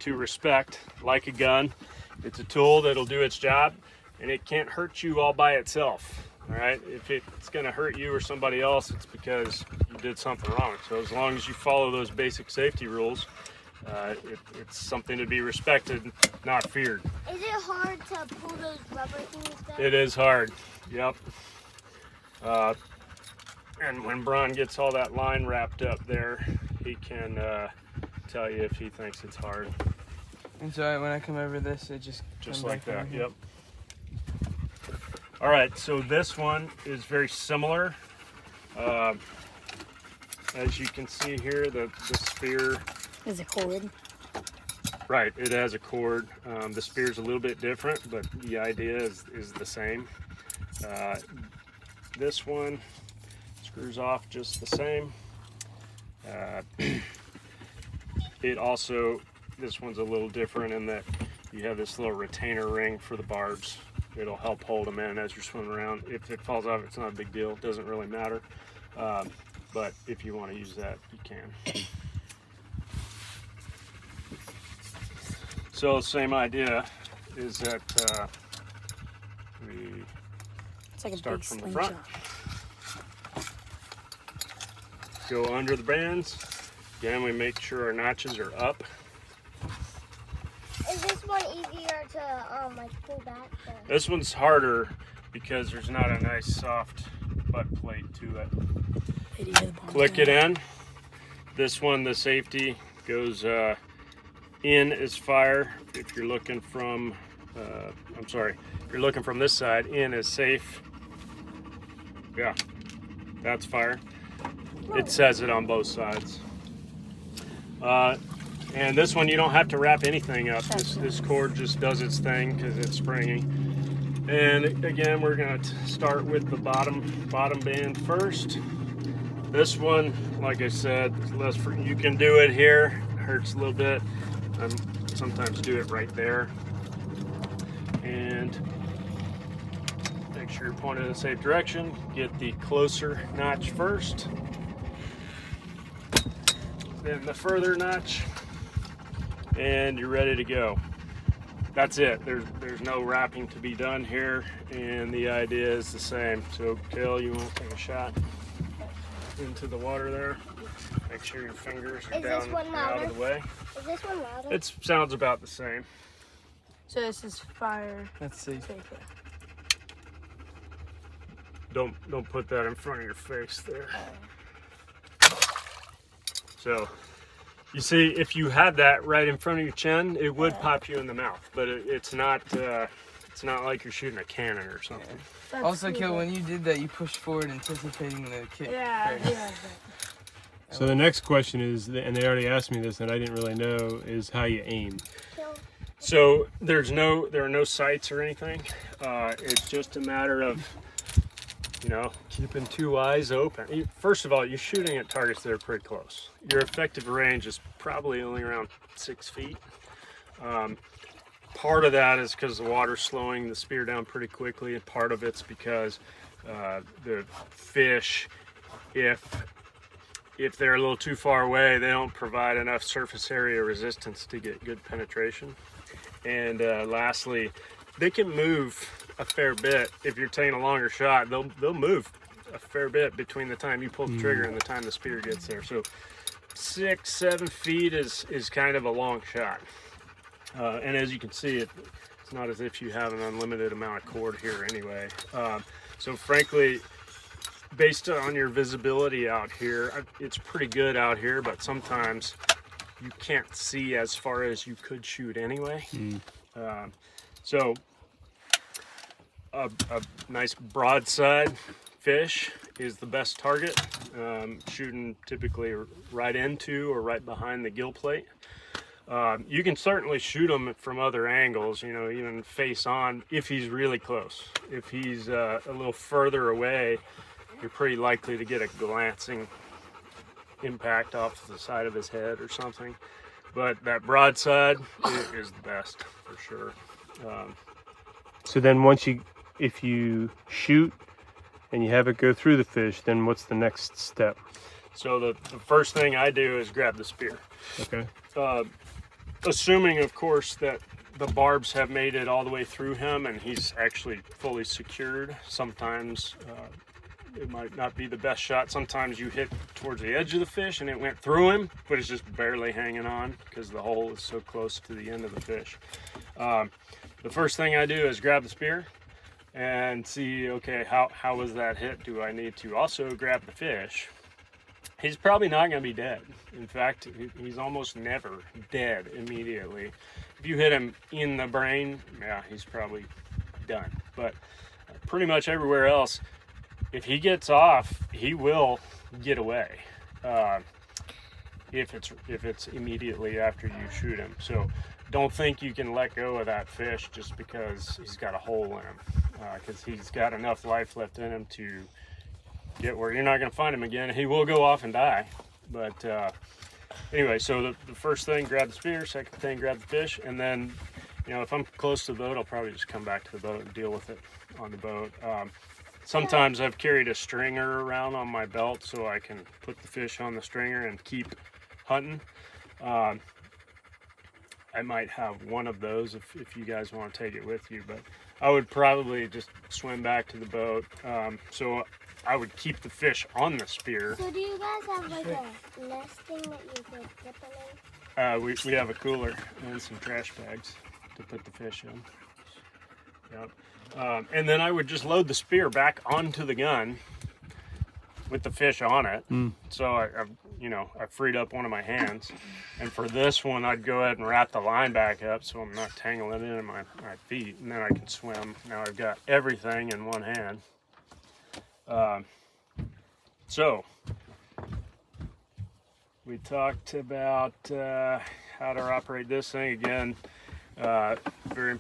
to respect like a gun. It's a tool that'll do its job, and it can't hurt you all by itself. All right, if it's going to hurt you or somebody else, it's because you did something wrong. So as long as you follow those basic safety rules, it's something to be respected, not feared. Is it hard to pull those rubber things down? It is hard. Yep. And when Bron gets all that line wrapped up there, he can tell you if he thinks it's hard. And so when I come over this, it just like that. Yep. All right, so this one is very similar. As you can see here, the spear is a cord. Right, it has a cord. The spear's a little bit different, but the idea is the same. This one screws off just the same. This one's a little different in that you have this little retainer ring for the barbs. It'll help hold them in as you're swimming around. If it falls off, it's not a big deal. It doesn't really matter. But if you want to use that, you can. So same idea is that we start from the front. Go under the bands. Again, we make sure our notches are up. Is this one easier to like pull back? This one's harder because there's not a nice soft butt plate to it. Click it in. This one, the safety goes in as fire. If you're looking from, if you're looking from this side, in is safe. Yeah, that's fire. It says it on both sides. And this one, you don't have to wrap anything up. This cord just does its thing because it's springy. And again, we're going to start with the bottom band first. This one, like I said, is less for you can do it here. It hurts a little bit. I sometimes do it right there. And make sure you're pointed in the safe direction. Get the closer notch first. Then the further notch. And you're ready to go. That's it. There's no wrapping to be done here, and the idea is the same. So, Kale, you want to take a shot into the water there? Make sure your fingers are down and out of the way. Is this one louder? It sounds about the same. So this is fire. Let's see. Don't put that in front of your face there. So. You see, if you had that right in front of your chin, it would pop you in the mouth, but it's not like you're shooting a cannon or something. That's also, Kill, when you did that, you pushed forward anticipating the kick. Yeah, yeah. So the next question is, and they already asked me this and I didn't really know, is how you aim. So there are no sights or anything. It's just a matter of, keeping two eyes open. First of all, you're shooting at targets that are pretty close. Your effective range is probably only around 6 feet. Part of that is because the water's slowing the spear down pretty quickly, and part of it's because the fish, if they're a little too far away, they don't provide enough surface area resistance to get good penetration. And lastly, they can move a fair bit. If you're taking a longer shot, they'll move a fair bit between the time you pull the trigger and the time the spear gets there. So 6-7 feet is kind of a long shot. And as you can see, it's not as if you have an unlimited amount of cord here anyway. So frankly, based on your visibility out here, it's pretty good out here, but sometimes you can't see as far as you could shoot anyway. So a nice broadside fish is the best target, shooting typically right into or right behind the gill plate. You can certainly shoot him from other angles, even face on if he's really close. If he's a little further away, you're pretty likely to get a glancing impact off the side of his head or something. But that broadside is the best for sure. So then if you shoot and you have it go through the fish, then what's the next step? So the first thing I do is grab the spear. Okay. assuming, of course, that the barbs have made it all the way through him and he's actually fully secured. Sometimes it might not be the best shot. Sometimes you hit towards the edge of the fish and it went through him, but it's just barely hanging on because the hole is so close to the end of the fish. The first thing I do is grab the spear and see, okay, how was that hit? Do I need to also grab the fish? He's probably not going to be dead. In fact, he's almost never dead immediately. If you hit him in the brain, yeah, he's probably done. But pretty much everywhere else, if he gets off, he will get away. If it's immediately after you shoot him. So don't think you can let go of that fish just because he's got a hole in him, because he's got enough life left in him to get where you're not going to find him again. He will go off and die. But anyway, so the first thing, grab the spear. Second thing, grab the fish. And then, you know, if I'm close to the boat, I'll probably just come back to the boat and deal with it on the boat. Sometimes I've carried a stringer around on my belt so I can put the fish on the stringer and keep hunting. I might have one of those if you guys want to take it with you, but I would probably just swim back to the boat. So I would keep the fish on the spear. So do you guys have like a nest thing that you could put them in? We have a cooler and some trash bags to put the fish in. Yep. And then I would just load the spear back onto the gun with the fish on it. So I freed up one of my hands. And for this one, I'd go ahead and wrap the line back up so I'm not tangling it in my feet. And then I can swim. Now I've got everything in one hand. So we talked about how to operate this thing again. Very important.